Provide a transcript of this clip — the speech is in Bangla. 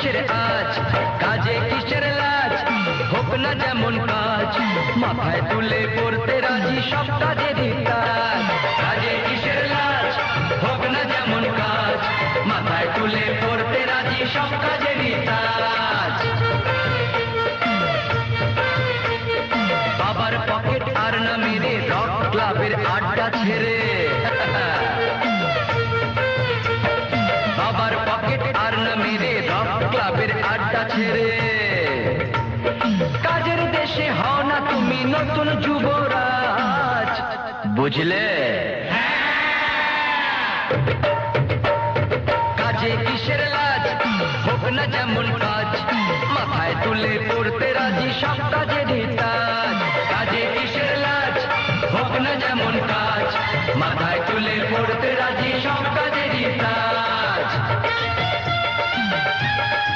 কিসের আজ, কাজে কিসের লাজ, হোক না যেমন কাজ, মাথায় তুলে করতে রাজি সব কাজেরই কাজ। কাজে কিসের লাজ, হোক না যেমন কাজ, মাথায় তুলে করতে রাজি সব কাজেরই কাজ। বাবার পকেট আর না মেরে রক ক্লাবের আড্ডা ছেড়ে, বাবার পকেট আর না মেরে রক ক্লাবের আড্ডা ছেড়ে, কাজের দেশে হও না তুমি নতুন যুবরাজ, বুঝলে? কাজে কিসের লাজ, হোক না যেমন কাজ, মাথায় তুলে করতে রাজি সব কাজেরই কাজ। কাজে কিসের লাজ, হোক না যেমন কাজ, মাথায় তুলে করতে রাজি সব